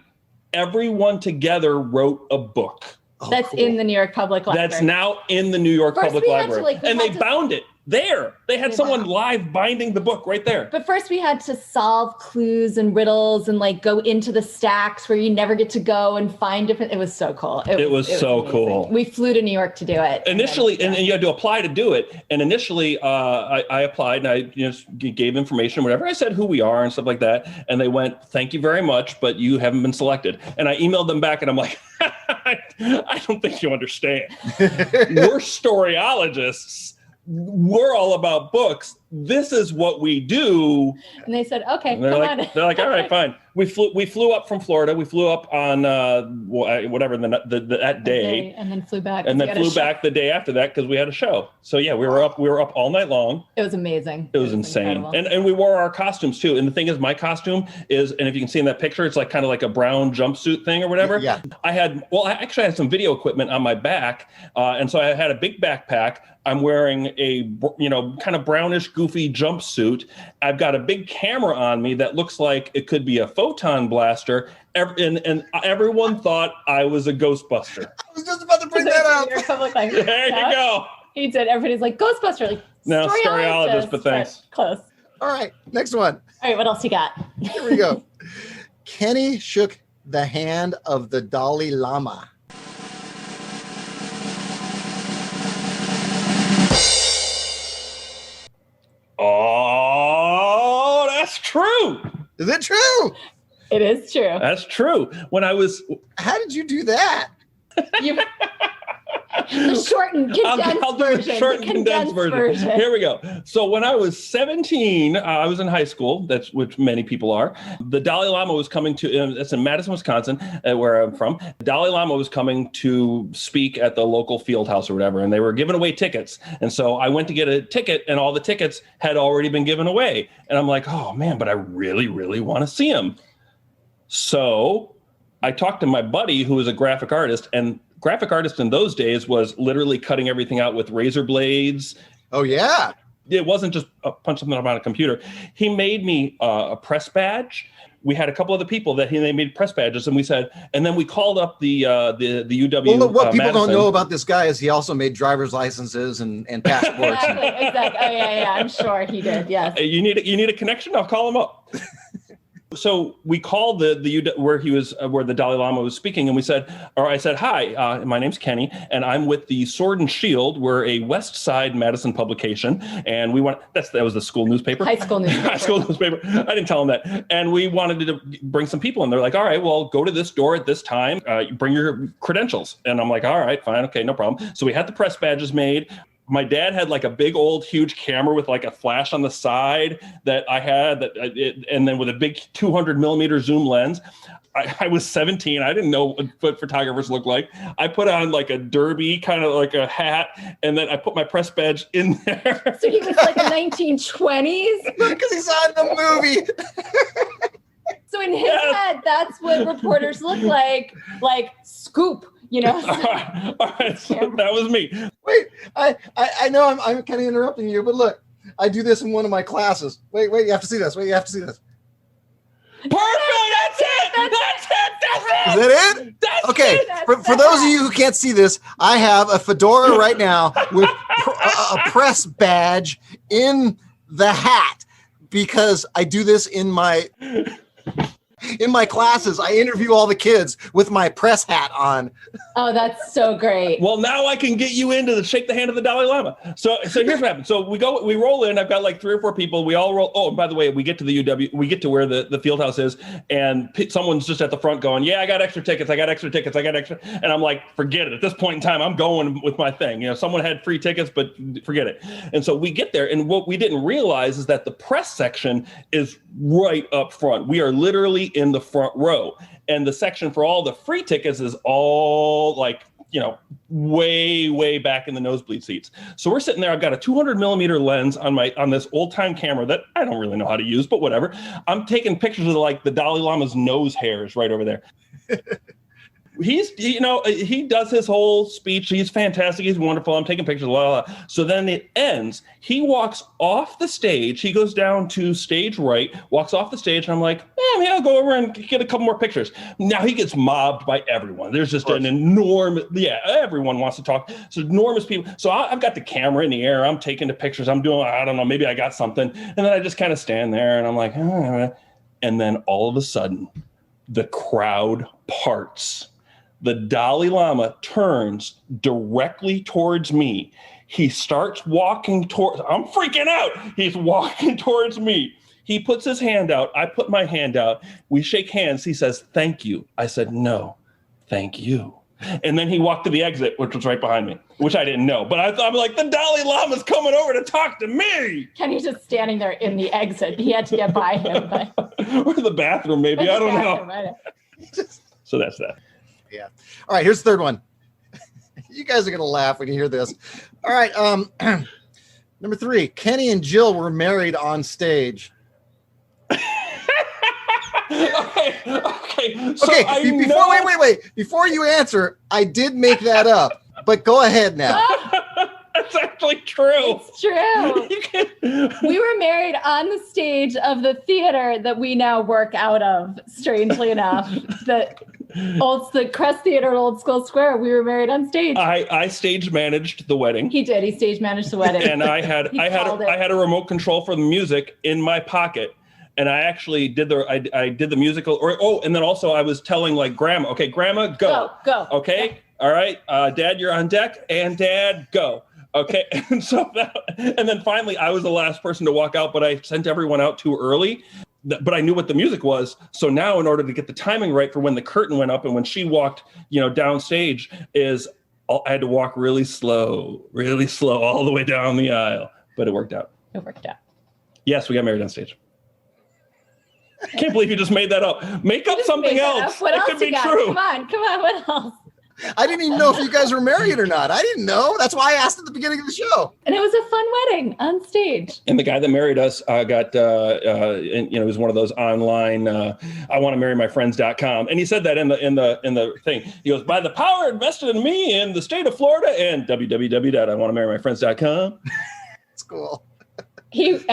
everyone together wrote a book. That's cool. In the New York Public Library. That's now in the New York Public Library. And they bound it there. They had someone live binding the book right there. But first we had to solve clues and riddles and go into the stacks where you never get to go and find different. It was so cool. It was so cool. We flew to New York to do it. Initially, and you had to apply to do it. And initially, I applied and I gave information, whatever. I said who we are and stuff like that. And they went, "Thank you very much, but you haven't been selected." And I emailed them back and I'm like, I don't think you understand. We're storyologists. We're all about books. This is what we do. And they said, okay, they're like, all right, fine. We flew up from Florida. We flew up on whatever that day, and then flew back. And then flew back the day after that because we had a show. So yeah, we were up all night long. It was amazing. It was insane. And we wore our costumes too. And the thing is, my costume is, and if you can see in that picture, it's kind of like a brown jumpsuit thing or whatever. Yeah. I actually had some video equipment on my back, and so I had a big backpack. I'm wearing a kind of brownish, goofy jumpsuit. I've got a big camera on me that looks like it could be a photon blaster. And everyone thought I was a Ghostbuster. I was just about to bring that up. There you go. He said, everybody's like, Ghostbuster. Like, No, storyologist, but thanks. Close. All right, next one. All right, what else you got? Here we go. Kenny shook the hand of the Dalai Lama. Oh, that's true. Is it true? It is true. That's true. When I was... How did you do that? The short and condensed I'll do version. the short and condensed version. Here we go. So when I was 17, I was in high school. That's which many people are. The Dalai Lama was coming to, that's in Madison, Wisconsin, where I'm from. The Dalai Lama was coming to speak at the local field house or whatever, and they were giving away tickets. And so I went to get a ticket, and all the tickets had already been given away. And I'm like, oh man, but I really, really want to see him. So I talked to my buddy who was a graphic artist, and graphic artist in those days was literally cutting everything out with razor blades. Oh, yeah. It wasn't just punch something up on a computer. He made me a press badge. We had a couple other people that they made press badges, and we said, and then we called up the UW. Well, what people Madison. don't know about this guy is he also made driver's licenses and passports. Exactly. Oh, yeah. I'm sure he did. Yes. You need a connection? I'll call him up. So we called the where the Dalai Lama was speaking, and I said, hi, my name's Kenny, and I'm with the Sword and Shield. We're a West Side Madison publication, and that was the school newspaper. High school newspaper. High school newspaper. I didn't tell them that. And we wanted to bring some people, and they're like, all right, well, go to this door at this time, bring your credentials. And I'm like, all right, fine, okay, no problem. So we had the press badges made. My dad had like a big old huge camera with like a flash on the side that I had and then with a big 200 millimeter zoom lens. I was 17. I didn't know what photographers look like. I put on like a derby, kind of like a hat, and then I put my press badge in there. So he was like a 1920s? Because he's on the movie. So in his head, that's what reporters look like Scoop. All right. So that was me. Wait, I know I'm kind of interrupting you, but look, I do this in one of my classes. Wait, you have to see this. Perfect. That's it. Is that it? That's okay. it. For those of you who can't see this, I have a fedora right now with a press badge in the hat because I do this in my classes. I interview all the kids with my press hat on. Oh, that's so great. Well, now I can get you into shake the hand of the Dalai Lama. So here's what happens. So we roll in. I've got like 3 or 4 people. We all roll. Oh, and by the way, we get to the UW. We get to where the field house is, and someone's just at the front going, "Yeah, I got extra tickets. And I'm like, forget it. At this point in time, I'm going with my thing. Someone had free tickets, but forget it. And so we get there, and what we didn't realize is that the press section is right up front. We are literally in the front row, and the section for all the free tickets is all like way back in the nosebleed seats. So we're sitting there. I've got a 200 millimeter lens on this old time camera that I don't really know how to use, but whatever. I'm taking pictures of like the Dalai Lama's nose hairs right over there. He does his whole speech. He's fantastic. He's wonderful. I'm taking pictures. Blah, blah, blah. So then it ends. He walks off the stage. He goes down to stage right, walks off the stage. And I'm like, maybe I'll go over and get a couple more pictures. Now he gets mobbed by everyone. There's just an enormous, everyone wants to talk. So enormous people. So I've got the camera in the air. I'm taking the pictures. I'm doing, I don't know, maybe I got something. And then I just kind of stand there and I'm like, and then all of a sudden the crowd parts. The Dalai Lama turns directly towards me. He starts walking towards, I'm freaking out. He's walking towards me. He puts his hand out. I put my hand out. We shake hands. He says, thank you. I said, no, thank you. And then he walked to the exit, which was right behind me, which I didn't know. But I'm like, the Dalai Lama's coming over to talk to me. Kenny's just standing there in the exit. He had to get by him. Or the bathroom, maybe. I don't know. So that's that. Yeah. All right. Here's the third one. You guys are going to laugh when you hear this. All right. Number 3, Kenny and Jill were married on stage. Okay. So Wait. Before you answer, I did make that up, but go ahead now. That's actually true. It's true. We were married on the stage of the theater that we now work out of, strangely enough. The Crest Theater at Old School Square. We were married on stage. I stage managed the wedding. He did. He stage managed the wedding. And I had a remote control for the music in my pocket. And I actually did the musical. And then also I was telling like Grandma, okay, Grandma, go. Okay. Yeah. All right. Dad, you're on deck. And Dad, go. Okay. And then finally I was the last person to walk out, but I sent everyone out too early. But I knew what the music was. So now in order to get the timing right for when the curtain went up and when she walked, downstage I had to walk really slow all the way down the aisle, but it worked out. Yes, we got married on stage. I can't believe you just made that up. Make up something else. What else could be got? true. Come on. What else? I didn't even know if you guys were married or not. I didn't know. That's why I asked at the beginning of the show. And it was a fun wedding on stage. And the guy that married us got, it was one of those online, I want to marry my friends.com. And he said that in the thing. He goes, by the power invested in me in the state of Florida and www.iwantamarrymyfriends.com. It's cool. He was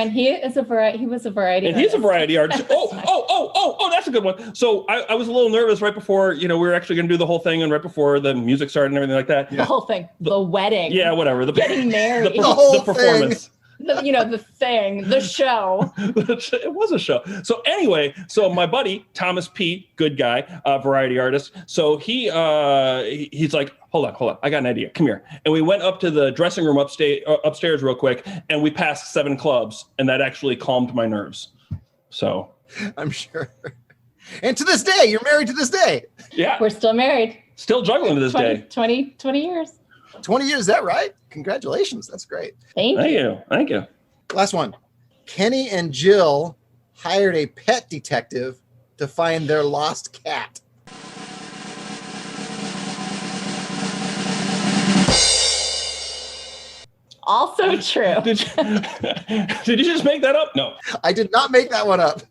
a variety. And he's a variety artist. Oh, that's a good one. So I was a little nervous right before, we were actually going to do the whole thing and right before the music started and everything like that. The whole thing, the wedding. Yeah, whatever. Getting married. The performance. The thing, the show. It was a show. So anyway, my buddy, Thomas P., good guy, variety artist. So he's like, hold on. I got an idea. Come here. And we went up to the dressing room upstairs real quick, and we passed 7 clubs, and that actually calmed my nerves. So I'm sure. And to this day, you're married to this day. Yeah. We're still married. Still juggling to this day. 20 years. 20 years, is that right? Congratulations. That's great. Thank you. Last one. Kenny and Jill hired a pet detective to find their lost cat. Also true. Did you just make that up? No. I did not make that one up.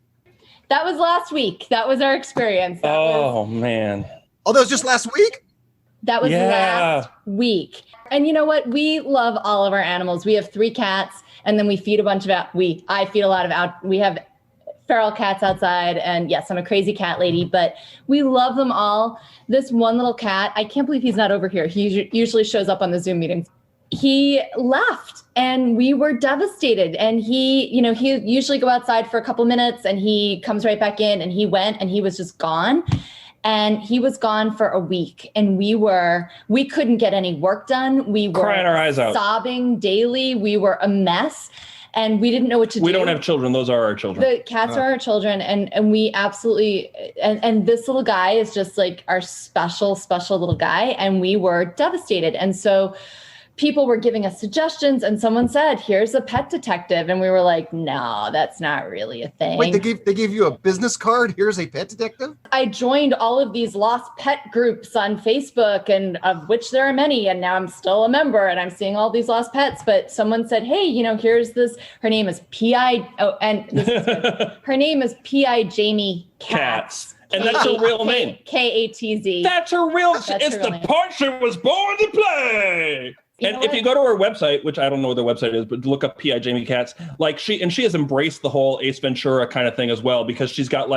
That was last week. That was our experience. Man. Oh, that was just last week? That was last week. And you know what? We love all of our animals. We have 3 cats, and then we feed a bunch of I feed a lot of we have feral cats outside, and yes, I'm a crazy cat lady, but we love them all. This one little cat, I can't believe he's not over here. He usually shows up on the Zoom meetings. He left and we were devastated. And he usually go outside for a couple minutes and he comes right back in, and he went and he was just gone. And he was gone for a week, and we couldn't get any work done. We were crying our eyes out, sobbing daily. We were a mess, and we didn't know what to do. We don't have children. Those are our children. The cats are our children. And we absolutely, and this little guy is just like our special, special little guy. And we were devastated. And so people were giving us suggestions, and someone said, here's a pet detective. And we were like, no, that's not really a thing. Wait, they gave you a business card? Here's a pet detective? I joined all of these lost pet groups on Facebook, and of which there are many. And now I'm still a member, and I'm seeing all these lost pets. But someone said, hey, here's this. Her name is P.I. Oh, and this is good. Her name is P.I. Jamie Katz. And that's her real name. K-A-T-Z. It's the part she was born to play. And if you go to her website, which I don't know what their website is, but look up P.I. Jamie Katz, she has embraced the whole Ace Ventura kind of thing as well, because she's got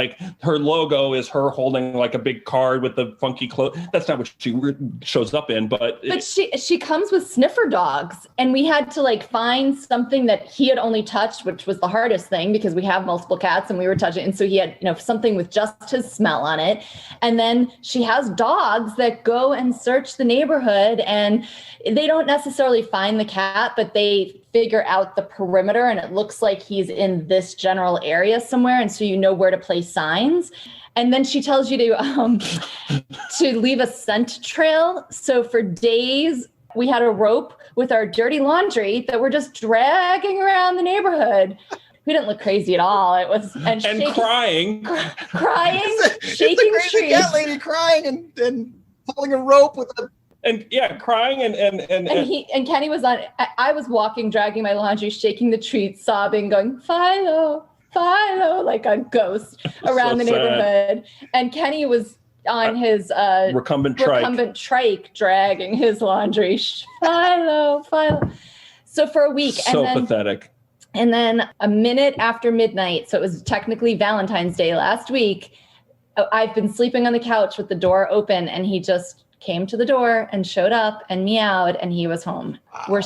her logo is her holding a big card with the funky clothes. That's not what she shows up in, but she comes with sniffer dogs, and we had to find something that he had only touched, which was the hardest thing because we have multiple cats and we were touching, and so he had something with just his smell on it. And then she has dogs that go and search the neighborhood, and they don't necessarily find the cat, but they figure out the perimeter, and it looks like he's in this general area somewhere, and so you know where to place signs. And then she tells you to leave a scent trail. So for days we had a rope with our dirty laundry that we're just dragging around the neighborhood. We didn't look crazy at all. It was and crying, shaking it's a crazy cat lady crying and pulling a rope with a. And crying and Kenny was on. I was walking, dragging my laundry, shaking the treats, sobbing, going Philo, like a ghost around the neighborhood. And Kenny was on his recumbent trike, dragging his laundry, Philo. So for a week, pathetic. And then a minute after midnight, so it was technically Valentine's Day last week, I've been sleeping on the couch with the door open, and he just came to the door and showed up and meowed, and he was home. Wow.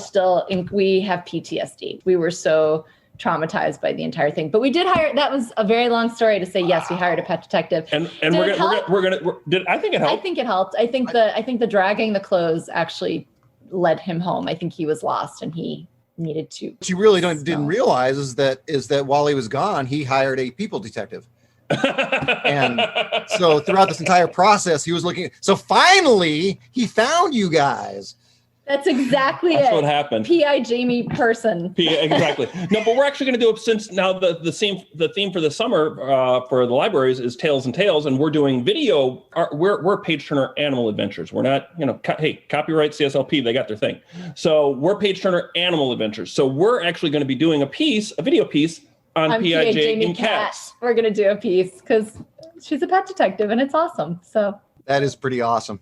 We have PTSD. We were so traumatized by the entire thing, but we did hire. That was a very long story to say. Yes, we hired a pet detective, and we're gonna. I think it helped. I think it helped. I think the dragging the clothes actually led him home. I think he was lost and he needed to. What you really didn't realize is that while he was gone, he hired a people detective. And so throughout this entire process, he was looking. So finally, he found you guys. That's exactly That's what happened. P.I. Jamie person. Exactly. No, but we're actually going to do it since now the theme for the summer for the libraries is Tales and Tales, and we're doing video. We're Page Turner Animal Adventures. We're not, hey, copyright CSLP, they got their thing. So we're Page Turner Animal Adventures. So we're actually going to be doing a video piece on P.I. Jamie cats. We're going to do a piece because she's a pet detective and it's awesome. So that is pretty awesome.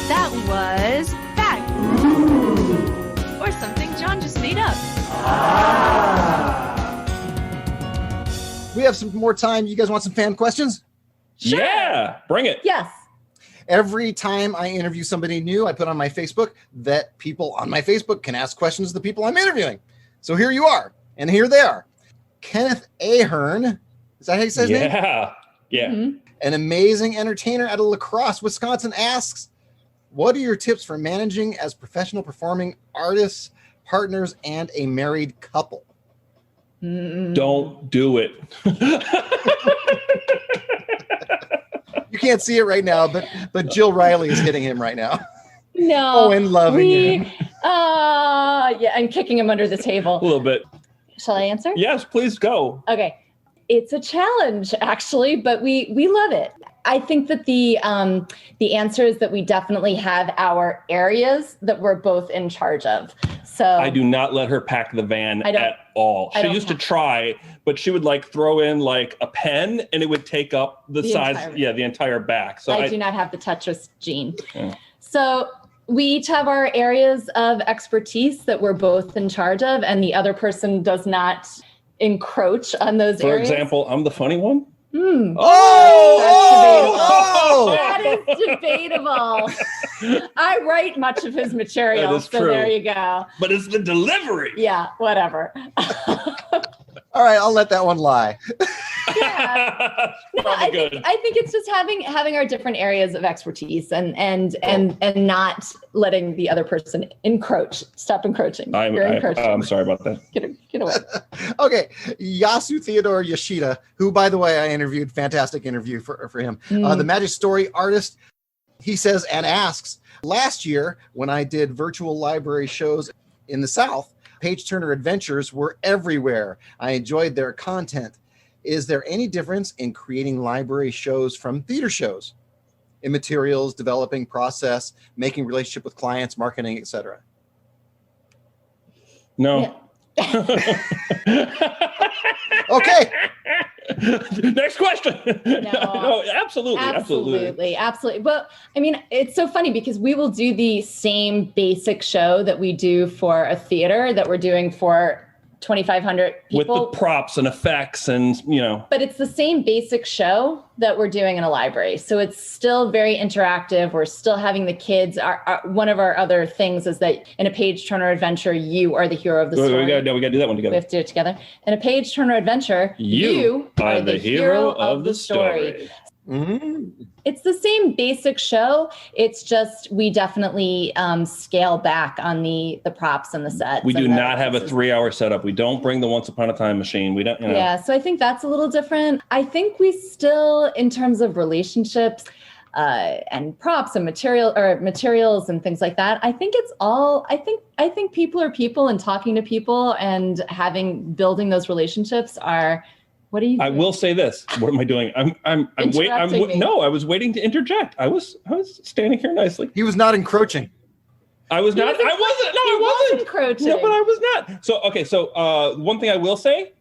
That was fact. Or something John just made up. We have some more time. You guys want some fan questions? Sure. Yeah, bring it. Yes. Every time I interview somebody new, I put on my Facebook that people on my Facebook can ask questions to the people I'm interviewing. So here you are, and here they are. Kenneth Ahern, is that how you say his name? Yeah. Mm-hmm. An amazing entertainer out of La Crosse, Wisconsin, asks, what are your tips for managing as professional performing artists, partners, and a married couple? Don't do it. You can't see it right now, but Jill Riley is hitting him right now. No. Oh, and loving him. Yeah, I'm kicking him under the table. A little bit. Shall I answer? Yes, please go. Okay. It's a challenge, actually, but we love it. I think that the answer is that we definitely have our areas that we're both in charge of. So I do not let her pack the van at all. She used to try, but she would throw in a pen and it would take up the size, the entire back. So I do not have the Tetris gene. Yeah. So we each have our areas of expertise that we're both in charge of, and the other person does not encroach on those areas. For example, I'm the funny one. That is debatable. I write much of his material, so true. There you go. But it's the delivery. Yeah, whatever. All right, I'll let that one lie. Yeah. No, I think it's just having our different areas of expertise and not letting the other person encroach. Stop encroaching. I'm sorry about that. Get away. Okay. Yasu Theodore Yoshida, who, by the way, I interviewed, fantastic interview for him. The Magic Story artist, he says and asks, last year when I did virtual library shows in the South, Page Turner Adventures were everywhere. I enjoyed their content. Is there any difference in creating library shows from theater shows? In materials, developing process, making relationship with clients, marketing, etc.? No. Yeah. Okay. Next question. No, absolutely. Well, I mean, it's so funny because we will do the same basic show that we do for a theater that we're doing for 2,500 people. With the props and effects and, But it's the same basic show that we're doing in a library. So it's still very interactive. We're still having the kids. One of our other things is that in a Page Turner adventure, you are the hero of the story. We got to do that one together. We have to do it together. In a Page Turner adventure, you are the hero of the story. Mm-hmm. It's the same basic show. It's just we definitely scale back on the props and the sets. We do not have a 3-hour setup. We don't bring the Once Upon a Time machine. We don't. Yeah, so I think that's a little different. I think we still, in terms of relationships and props and materials and things like that, I think it's all. I think people are people, and talking to people and building those relationships are. What are you doing? I will say this. What am I doing? I'm waiting. No, I was waiting to interject. I was standing here nicely. He was not encroaching. I wasn't. No, I wasn't encroaching. No, but I was not. So, okay. So, one thing I will say,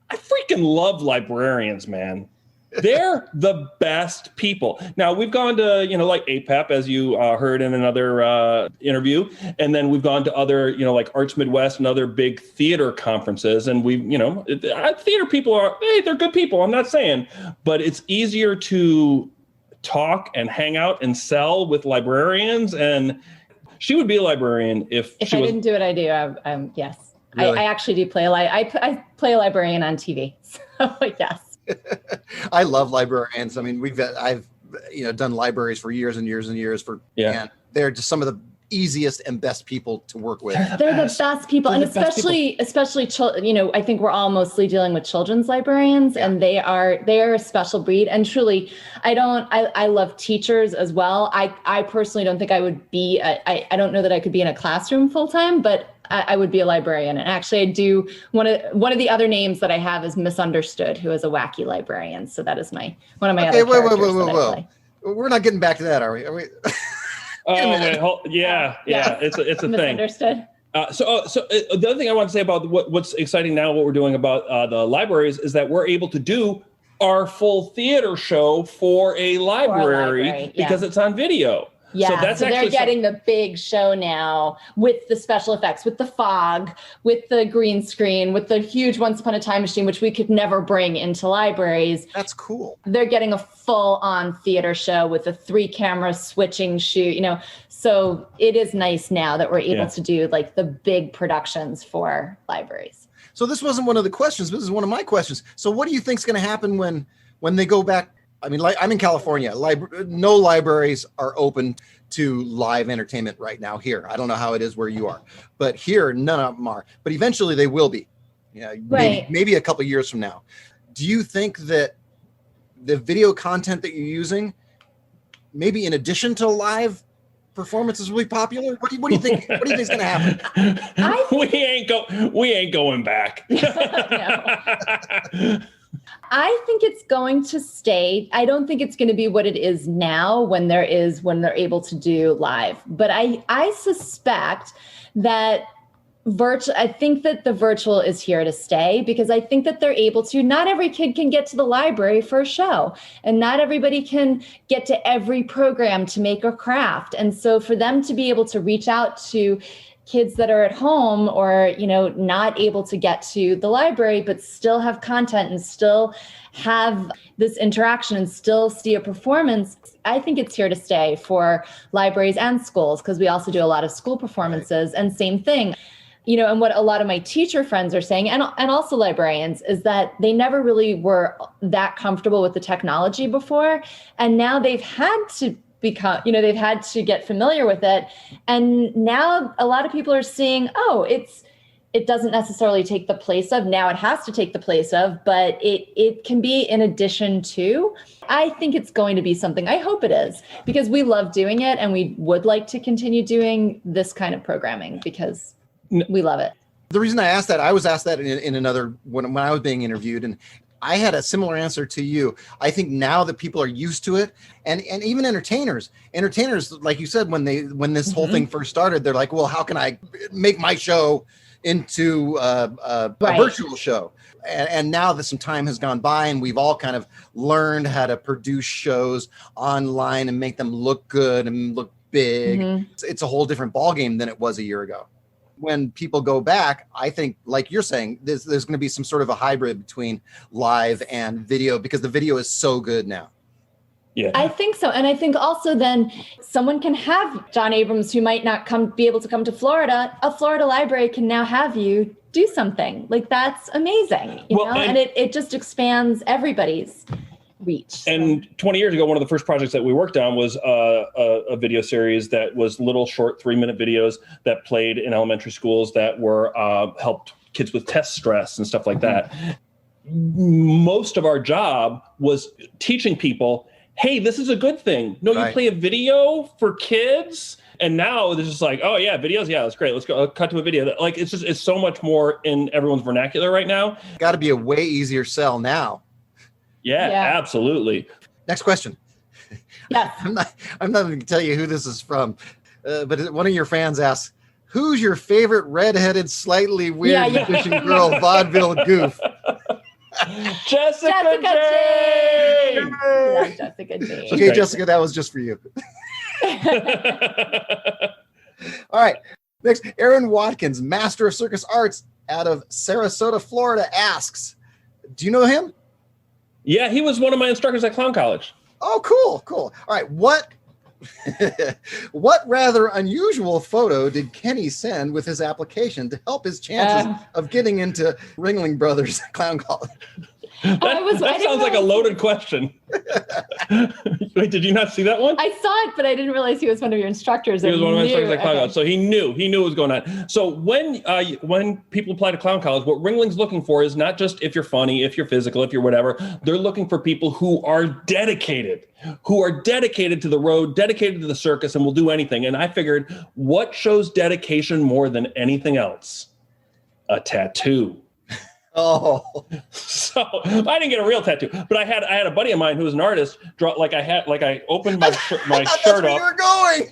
I freaking love librarians, man. They're the best people. Now, we've gone to, like APEP, as you heard in another interview. And then we've gone to other, like Arts Midwest and other big theater conferences. And theater people they're good people. I'm not saying. But it's easier to talk and hang out and sell with librarians. And she would be a librarian if she I didn't do what I do. Yes. Really? I actually do play I play a librarian on TV. So, yes. I love librarians. I mean, I've done libraries for years and years and years and they're just some of the easiest and best people to work with. They're the best people. And especially, I think we're all mostly dealing with children's librarians and they are a special breed. And truly, I love teachers as well. I personally don't think I would be, I don't know that I could be in a classroom full time, but I would be a librarian. And actually I do, one of the other names that I have is Misunderstood, who is a wacky librarian. So that is one of my other characters that I play. We're not getting back to that, are we? Yeah. It's a thing. Misunderstood. So the other thing I want to say about what's exciting now, what we're doing about the libraries is that we're able to do our full theater show for a library because it's on video. Yeah, so they're getting the big show now with the special effects, with the fog, with the green screen, with the huge Once Upon a Time machine, which we could never bring into libraries. That's cool. They're getting a full-on theater show with a 3-camera switching shoot, So it is nice now that we're able to do like the big productions for libraries. So this wasn't one of the questions, but this is one of my questions. So what do you think is going to happen when they go back? I mean, I'm in California. No libraries are open to live entertainment right now here. I don't know how it is where you are, but here, none of them are. But eventually they will be. Maybe a couple of years from now. Do you think that the video content that you're using, maybe in addition to live performances, will be popular? What do you think? What do you think is going to happen? We ain't going back. I think it's going to stay. I don't think it's going to be what it is now when they're able to do live. But I suspect that I think that the virtual is here to stay because I think that they're able to. Not every kid can get to the library for a show, and not everybody can get to every program to make a craft. And so for them to be able to reach out to kids that are at home or, not able to get to the library, but still have content and still have this interaction and still see a performance, I think it's here to stay for libraries and schools because we also do a lot of school performances. And same thing, and what a lot of my teacher friends are saying, and also librarians, is that they never really were that comfortable with the technology before. And now they've had to they've had to get familiar with it. And now a lot of people are seeing, it doesn't necessarily take the place of, now it has to take the place of, but it can be in addition to. I think it's going to be something, I hope it is, because we love doing it and we would like to continue doing this kind of programming because we love it. The reason I asked that, I was asked that in another, when I was being interviewed, and I had a similar answer to you. I think now that people are used to it, and even entertainers, like you said, when this whole thing first started, they're like, well, how can I make my show into a virtual show? And now that some time has gone by and we've all kind of learned how to produce shows online and make them look good and look big, it's a whole different ballgame than it was a year ago. When people go back, I think, like you're saying, there's going to be some sort of a hybrid between live and video because the video is so good now. Yeah, I think so. And I think also then someone can have John Abrams who might not be able to come to Florida. A Florida library can now have you do something. Like, that's amazing. You know? And it just expands everybody's reach. And 20 years ago, one of the first projects that we worked on was a video series that was little short 3-minute videos that played in elementary schools that were helped kids with test stress and stuff like that. Most of our job was teaching people, hey, this is a good thing. No, you play a video for kids. And now there's just like, oh yeah, videos. Yeah, that's great. Let's go cut to a video. Like, it's so much more in everyone's vernacular right now. Got to be a way easier sell now. Yeah, absolutely. Next question. Yeah. I'm not going to tell you who this is from, but one of your fans asks, who's your favorite redheaded, slightly weird magician girl vaudeville goof? Jessica Jane! Yeah, Jessica Jane. Okay, Jessica, that was just for you. All right. Next, Aaron Watkins, Master of Circus Arts out of Sarasota, Florida, asks, do you know him? Yeah, he was one of my instructors at Clown College. Oh, cool. All right. What rather unusual photo did Kenny send with his application to help his chances of getting into Ringling Brothers Clown College? That sounds like a loaded question. Wait, did you not see that one? I saw it, but I didn't realize he was one of your instructors. He was one of my instructors at Clown College, so he knew what was going on. So when people apply to Clown College, what Ringling's looking for is not just if you're funny, if you're physical, if you're whatever. They're looking for people who are dedicated to the road, dedicated to the circus, and will do anything. And I figured, what shows dedication more than anything else? A tattoo. Oh, so I didn't get a real tattoo, but I had a buddy of mine who was an artist draw I opened my shirt that's up. where you were going.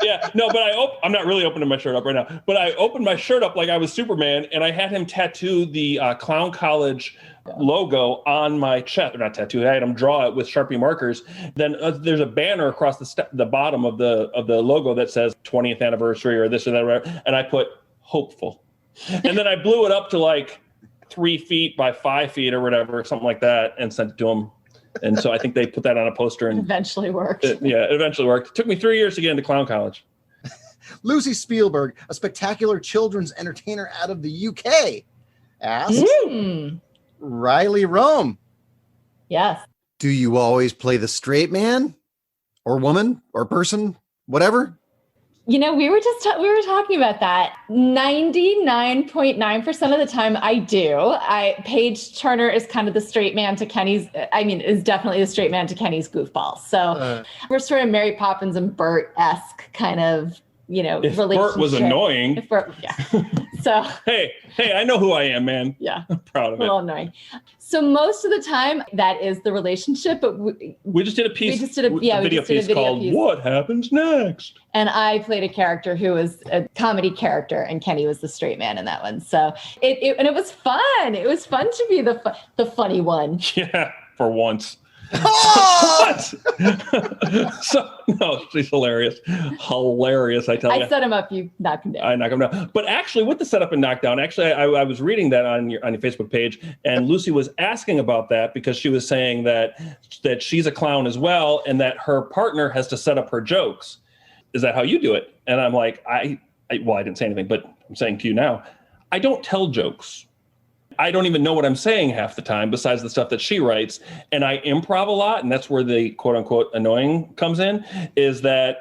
Yeah, no, but I'm not really opening my shirt up right now, but I opened my shirt up like I was Superman, and I had him tattoo the Clown College logo on my chest, or not tattoo. I had him draw it with Sharpie markers. Then there's a banner across the bottom of the logo that says 20th anniversary or this or that, and I put hopeful, and then I blew it up to like 3 feet by 5 feet or whatever, something like that, and sent it to them. And so I think they put that on a poster and eventually worked. It eventually worked. It took me 3 years to get into Clown College. Lucy Spielberg, a spectacular children's entertainer out of the UK, asks, Riley Rome. Yes. Do you always play the straight man or woman or person, whatever? You know, we were talking about that. 99.9% of the time I do. Paige Turner is kind of the straight man to Kenny's, is definitely the straight man to Kenny's goofball. So we're sort of Mary Poppins and Bert-esque kind of, if relationship. Bert was annoying. So hey, I know who I am, man. Yeah. I'm proud of it. A little annoying. So most of the time that is the relationship, but we just did a piece. We just did a video piece called What Happens Next? And I played a character who was a comedy character, and Kenny was the straight man in that one. So it was fun. It was fun to be the funny one. Yeah, for once. Oh! So no, she's hilarious. Hilarious, I tell you. I set him up, you knock him down. I knock him down. But actually, with the setup and knockdown, I was reading that on your Facebook page, and Lucy was asking about that because she was saying that she's a clown as well, and that her partner has to set up her jokes. Is that how you do it? And I'm like, I didn't say anything, but I'm saying to you now, I don't tell jokes. I don't even know what I'm saying half the time besides the stuff that she writes. And I improv a lot. And that's where the quote unquote annoying comes in, is that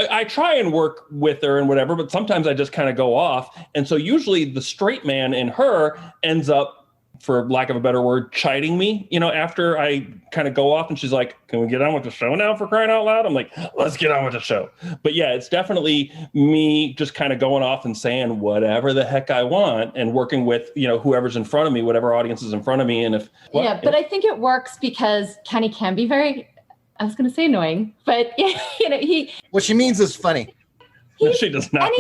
I try and work with her and whatever, but sometimes I just kind of go off. And so usually the straight man in her ends up, for lack of a better word, chiding me, after I kind of go off, and she's like, can we get on with the show now, for crying out loud? I'm like, let's get on with the show. But yeah, it's definitely me just kind of going off and saying whatever the heck I want and working with, whoever's in front of me, whatever audience is in front of me. And but I think it works because Kenny can be very, I was going to say annoying, but what she means is funny. She does not.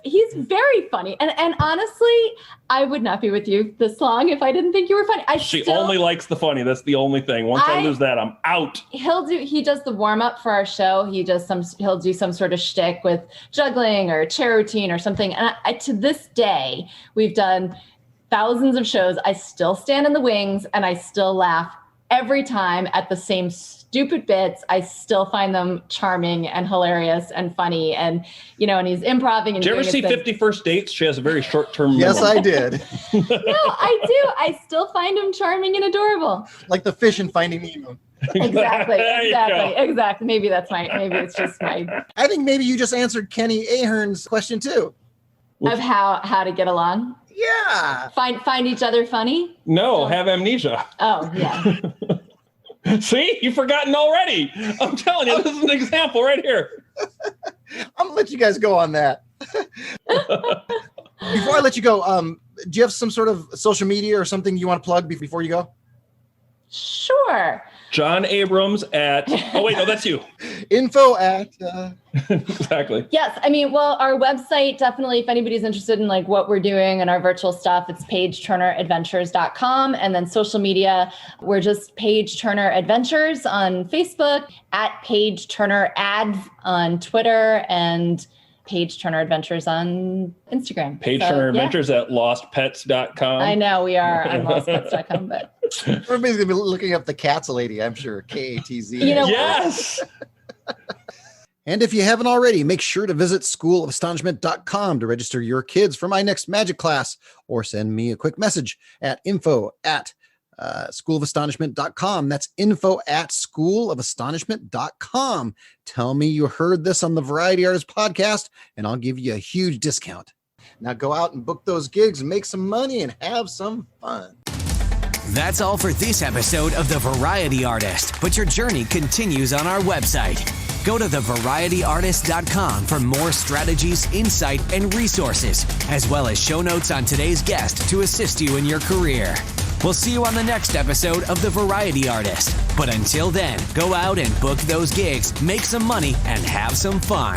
He's very funny. And honestly, I would not be with you this long if I didn't think you were funny. She only likes the funny. That's the only thing. Once I lose that, I'm out. He does the warm up for our show. He'll do some sort of shtick with juggling or chair routine or something. And to this day, we've done thousands of shows. I still stand in the wings and I still laugh every time at the same stupid bits. I still find them charming and hilarious and funny. And, and he's improvising. And did you ever see 50 First Dates? She has a very short-term memory. Yes, I did. No, I do. I still find him charming and adorable. Like the fish in Finding Nemo. Exactly. Maybe it's just my. I think maybe you just answered Kenny Ahern's question too. Of how to get along. Yeah. Find each other funny? No, have amnesia. Oh, yeah. See, you've forgotten already. I'm telling you, this is an example right here. I'm gonna let you guys go on that. Before I let you go, do you have some sort of social media or something you want to plug before you go? Sure. John Abrams at, oh wait, no, that's you. Info at, Exactly. Yes. I mean, well, our website, definitely, if anybody's interested in like what we're doing and our virtual stuff, it's PaigeTurnerAdventures.com. And then social media, we're just Paige Turner Adventures on Facebook, at Paige Turner Ads on Twitter, and Paige Turner Adventures on Instagram. Paige Turner Adventures at lostpets.com. I know we are on lostpets.com, but everybody's going to be looking up the Katz lady, I'm sure. Katz. you know, yes. And if you haven't already, make sure to visit schoolofastonishment.com to register your kids for my next magic class, or send me a quick message at info@schoolofastonishment.com. That's info@schoolofastonishment.com. Tell me you heard this on the Variety Artist podcast, and I'll give you a huge discount. Now go out and book those gigs and make some money and have some fun. That's all for this episode of The Variety Artist, but your journey continues on our website. Go to thevarietyartist.com for more strategies, insight, and resources, as well as show notes on today's guest to assist you in your career. We'll see you on the next episode of The Variety Artist. But until then, go out and book those gigs, make some money, and have some fun.